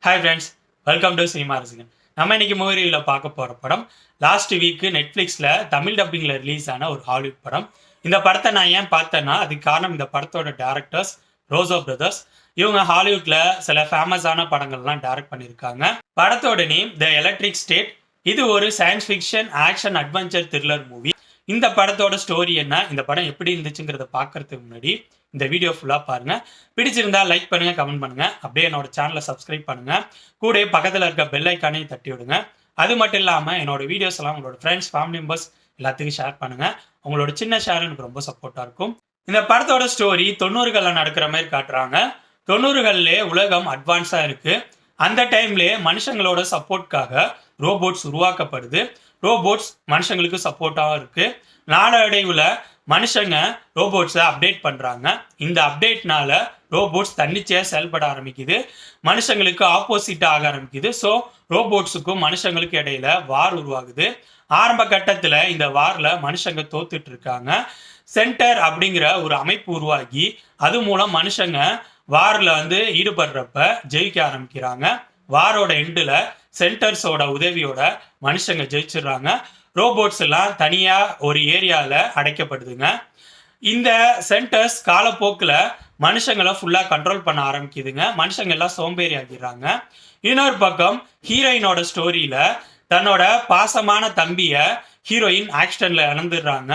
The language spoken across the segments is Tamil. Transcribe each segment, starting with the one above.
Hi friends, welcome to cinema ரசிகன். நம்ம இன்னைக்கு மூவி ரிவ்யூவில் பார்க்க போகிற படம் லாஸ்ட் வீக்கு நெட்ஃப்ளிக்ஸில் தமிழ் டப்பிங்கில் ரிலீஸ் ஆன ஒரு ஹாலிவுட் படம். இந்த படத்தை நான் ஏன் பார்த்தேன்னா அதுக்கு காரணம் இந்த படத்தோட டேரக்டர்ஸ் ரோசோ பிரதர்ஸ். இவங்க ஹாலிவுட்ல சில ஃபேமஸான படங்கள்லாம் டைரக்ட் பண்ணியிருக்காங்க. படத்தோட நேம் த எலக்ட்ரிக் ஸ்டேட். இது ஒரு science fiction action adventure thriller movie. இந்த படத்தோட ஸ்டோரி என்ன, இந்த படம் எப்படி இருந்துச்சுங்கிறத பார்க்கறதுக்கு முன்னாடி இந்த வீடியோ ஃபுல்லாக பாருங்க. பிடிச்சிருந்தா லைக் பண்ணுங்க, கமெண்ட் பண்ணுங்க. அப்படியே என்னோட சேனலை சப்ஸ்கிரைப் பண்ணுங்க. கூட பக்கத்தில் இருக்க பெல் ஐக்கானையும் தட்டி விடுங்க. அது மட்டும் இல்லாமல் என்னோட வீடியோஸ் எல்லாம் உங்களோட ஃப்ரெண்ட்ஸ், ஃபேமிலி மெம்பர்ஸ் எல்லாத்துக்கும் ஷேர் பண்ணுங்க. உங்களோட சின்ன ஷேர் எனக்கு ரொம்ப சப்போர்ட்டா இருக்கும். இந்த படத்தோட ஸ்டோரி 90களில் நடக்கிற மாதிரி காட்டுறாங்க. 90களிலே உலகம் அட்வான்ஸா இருக்கு. அந்த டைம்லேயே மனுஷங்களோட சப்போர்ட்காக ரோபோட்ஸ் உருவாக்கப்படுது. ரோபோட்ஸ் மனுஷங்களுக்கு சப்போர்ட்டாகவும் இருக்கு. நாளடைவில் மனுஷங்க ரோபோட்ஸை அப்டேட் பண்ணுறாங்க. இந்த அப்டேட்னால ரோபோட்ஸ் தன்னிச்சையாக செயல்பட ஆரம்பிக்குது. மனுஷங்களுக்கு ஆப்போசிட்டாக ஆக ஆரம்பிக்குது. ஸோ ரோபோட்ஸுக்கும் மனுஷங்களுக்கு இடையில வார் உருவாகுது. ஆரம்ப கட்டத்தில் இந்த வாரில் மனுஷங்க தோத்துட்டு இருக்காங்க. சென்டர் அப்படிங்கிற ஒரு அமைப்பு உருவாகி அது மூலம் மனுஷங்க வாரில் ஈடுபடுறப்ப ஜெயிக்க ஆரம்பிக்கிறாங்க. வாரோட எண்டில் சென்டர்ஸோட உதவியோட மனுஷங்க ஜெயிச்சிடுறாங்க. ரோபோட்ஸ் எல்லாம் தனியாக ஒரு ஏரியாவில் அடைக்கப்படுதுங்க. இந்த சென்டர்ஸ் காலப்போக்கில் மனுஷங்களை ஃபுல்லாக கண்ட்ரோல் பண்ண ஆரம்பிக்குதுங்க. மனுஷங்க எல்லாம் சோம்பேறி ஆகிடுறாங்க. இன்னொரு பக்கம் ஹீரோயினோட ஸ்டோரியில் தன்னோட பாசமான தம்பியை ஹீரோயின் ஆக்சிடென்ட்ல இழந்துடுறாங்க.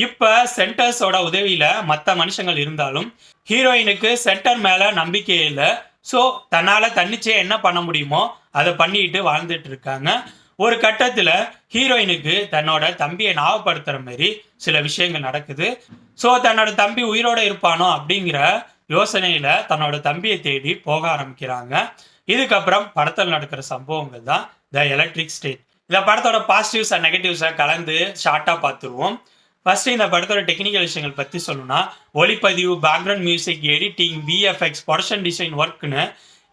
இப்போ சென்டர்ஸோட உதவியில் மற்ற மனுஷங்கள் இருந்தாலும் ஹீரோயினுக்கு சென்டர் மேலே நம்பிக்கை இல்லை. ஸோ தன்னால் தன்னிச்சையாக என்ன பண்ண முடியுமோ அதை பண்ணிட்டு வாழ்ந்துட்டு இருக்காங்க. ஒரு கட்டத்தில் ஹீரோயினுக்கு தன்னோட தம்பியை ஞாபகப்படுத்துகிற மாதிரி சில விஷயங்கள் நடக்குது. ஸோ தன்னோட தம்பி உயிரோடு இருப்பானோ அப்படிங்கிற யோசனையில் தன்னோட தம்பியை தேடி போக ஆரம்பிக்கிறாங்க. இதுக்கப்புறம் படத்தில் நடக்கிற சம்பவங்கள் தான் த எலக்ட்ரிக் ஸ்டேட். இந்த படத்தோட பாசிட்டிவ்ஸ் அண்ட் நெகட்டிவ்ஸை கலந்து ஷார்ட்டாக பார்த்துருவோம். ஃபர்ஸ்ட் இந்த படத்தோட டெக்னிக்கல் விஷயங்கள் பற்றி சொல்லணும்னா ஒளிப்பதிவு, background music, editing, VFX, production design ஒர்க்குன்னு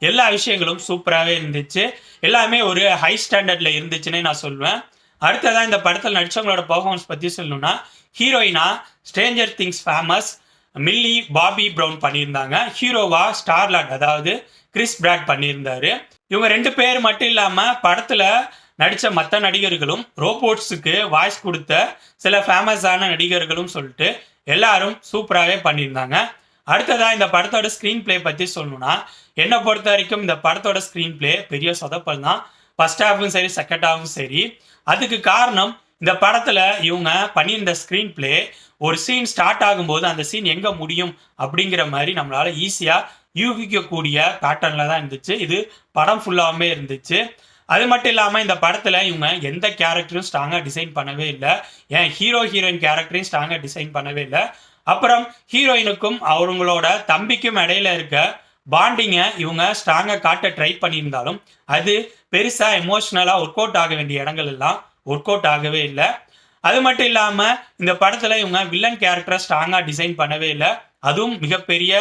எல்லா விஷயங்களும் சூப்பராகவே இருந்துச்சு. எல்லாமே ஒரு ஹை ஸ்டாண்டர்டில் இருந்துச்சுன்னே நான் சொல்லுவேன். அடுத்ததான் இந்த படத்தில் நடித்தவங்களோட பர்ஃபார்மன்ஸ் பற்றி சொல்லணும்னா ஹீரோயினா Stranger things famous milli Bobby brown பண்ணியிருந்தாங்க. ஹீரோவா ஸ்டார்லாட் அதாவது கிறிஸ் பிராட் பண்ணியிருந்தாரு. இவங்க 2 பேர் மட்டும் இல்லாமல் படத்தில் நடித்த மற்ற நடிகர்களும் ரோபோட்ஸுக்கு வாய்ஸ் கொடுத்த சில ஃபேமஸான நடிகர்களும் சொல்லிட்டு எல்லாரும் சூப்பராகவே பண்ணியிருந்தாங்க. அடுத்ததாக இந்த படத்தோட ஸ்க்ரீன் பிளே பற்றி சொல்லணும்னா என்னை பொறுத்த வரைக்கும் இந்த படத்தோட ஸ்க்ரீன் பிளே பெரிய சொதப்பல் தான். ஃபர்ஸ்ட் ஹாஃபும் சரி, செகண்ட் ஹாஃபும் சரி. அதுக்கு காரணம் இந்த படத்தில் இவங்க பண்ணியிருந்த ஸ்க்ரீன் பிளே ஒரு சீன் ஸ்டார்ட் ஆகும்போது அந்த சீன் எங்கே முடியும் அப்படிங்கிற மாதிரி நம்மளால் ஈஸியாக யூகிக்கக்கூடிய பேட்டர்னில் தான் இருந்துச்சு. இது படம் ஃபுல்லாகவே இருந்துச்சு. அது மட்டும் இல்லாமல் இந்த படத்தில் இவங்க எந்த கேரக்டரும் ஸ்ட்ராங்காக டிசைன் பண்ணவே இல்லை. ஏன் ஹீரோயின் கேரக்டரையும் ஸ்ட்ராங்காக டிசைன் பண்ணவே இல்லை. அப்புறம் ஹீரோயினுக்கும் அவங்களோட தம்பிக்கும் இடையில இருக்க பாண்டிங்கை இவங்க ஸ்ட்ராங்காக காட்ட ட்ரை பண்ணியிருந்தாலும் அது பெருசாக எமோஷ்னலாக ஒர்க் அவுட் ஆக வேண்டிய இடங்கள் எல்லாம் ஒர்க் அவுட் ஆகவே இல்லை. அது மட்டும் இல்லாமல் இந்த படத்தில் இவங்க வில்லன் கேரக்டரை ஸ்ட்ராங்காக டிசைன் பண்ணவே இல்லை. அதுவும் மிகப்பெரிய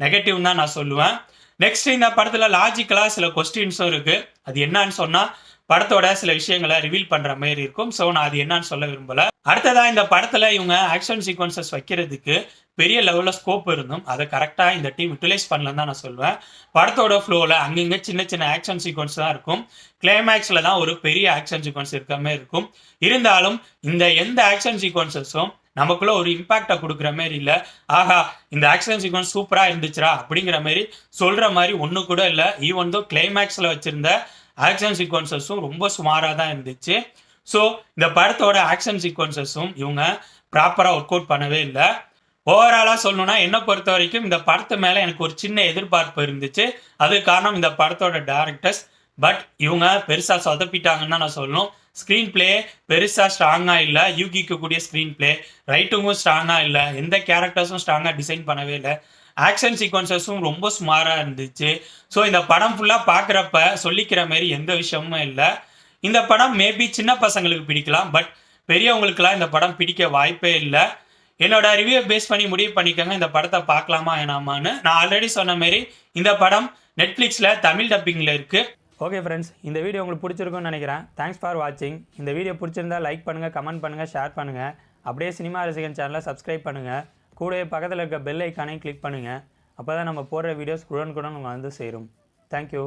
நெகட்டிவ் தான் நான் சொல்லுவேன். நெக்ஸ்ட் இந்த படத்தில் லாஜிக்கலாக சில கொஸ்டின்ஸும் இருக்குது. அது என்னன்னு சொன்னால் படத்தோட சில விஷயங்களை ரிவீல் பண்ணுற மாதிரி இருக்கும். ஸோ நான் அது என்னன்னு சொல்ல விரும்பலை. அடுத்ததாக இந்த படத்தில் இவங்க ஆக்ஷன் சீக்வன்சஸ் வைக்கிறதுக்கு பெரிய லெவலில் ஸ்கோப் இருந்தும் அதை கரெக்டாக இந்த டீம் யூட்டிலைஸ் பண்ணலன்னு தான் நான் சொல்லுவேன். படத்தோட ஃப்ளோவில் அங்கங்கே சின்ன சின்ன ஆக்ஷன் சீக்வன்ஸ் தான் இருக்கும். கிளைமேக்ஸில் தான் ஒரு பெரிய ஆக்ஷன் சீக்வன்ஸ் இருக்க மாதிரி இருக்கும். இருந்தாலும் இந்த எந்த ஆக்ஷன் சீக்வன்சஸும் நமக்குள்ள ஒரு இம்பாக்டை கொடுக்குற மாதிரி இல்லை. ஆஹா இந்த ஆக்ஷன் சீக்வன்ஸ் சூப்பராக இருந்துச்சுரா அப்படிங்கிற மாதிரி சொல்கிற மாதிரி ஒன்று கூட இல்லை. ஈவன் தோ கிளைமேக்ஸில் வச்சுருந்த ஆக்ஷன் சீக்வன்சஸும் ரொம்ப சுமாராக தான் இருந்துச்சு. ஸோ இந்த படத்தோட ஆக்ஷன் சீக்வன்சஸும் இவங்க ப்ராப்பராக ஒர்க் அவுட் பண்ணவே இல்லை. ஓவராலாக சொல்லணும்னா என்னை பொறுத்த வரைக்கும் இந்த படத்து மேலே எனக்கு ஒரு சின்ன எதிர்பார்ப்பு இருந்துச்சு. அதுக்கு காரணம் இந்த படத்தோட டேரக்டர்ஸ். பட் இவங்க பெருசாக சொதப்பிட்டாங்கன்னு தான் நான் சொல்லணும். ஸ்க்ரீன் பிளே பெருசாக ஸ்ட்ராங்காக இல்லை. யூகிக்கக்கூடிய ஸ்க்ரீன் பிளே, ரைட்டிங்கும் ஸ்ட்ராங்காக இல்லை. எந்த கேரக்டர்ஸும் ஸ்ட்ராங்காக டிசைன் பண்ணவே இல்லை. ஆக்ஷன் சீக்வன்சஸும் ரொம்ப சுமாராக இருந்துச்சு. ஸோ இந்த படம் ஃபுல்லாக பார்க்குறப்ப சொல்லிக்கிற மாரி எந்த விஷயமும் இல்லை. இந்த படம் மேபி சின்ன பசங்களுக்கு பிடிக்கலாம். பட் பெரியவங்களுக்குலாம் இந்த படம் பிடிக்க வாய்ப்பே இல்லை. என்னோட ரிவ்யூ பேஸ் பண்ணி முடிவு பண்ணிக்கோங்க இந்த படத்தை பார்க்கலாமா வேணாமான்னு. நான் ஆல்ரெடி சொன்ன மாரி இந்த படம் நெட்ஃப்ளிக்ஸில் தமிழ் டப்பிங்கில் இருக்குது. ஓகே ஃப்ரெண்ட்ஸ், இந்த வீடியோ உங்களுக்கு பிடிச்சிருக்குன்னு நினைக்கிறேன். தேங்க்ஸ் ஃபார் வாட்சிங். இந்த வீடியோ பிடிச்சிருந்தா லைக் பண்ணுங்கள், கமெண்ட் பண்ணுங்கள், ஷேர் பண்ணுங்கள். அப்படியே சினிமா ரசிகன் சேனலை சப்ஸ்கிரைப் பண்ணுங்கள். கூடவே பக்கத்தில் இருக்க பெல் ஐக்கானையும் கிளிக் பண்ணுங்கள். அப்போ தான் நம்ம போடுற வீடியோஸ் உடனுக்குடன் வந்து சேரும். தேங்க்யூ.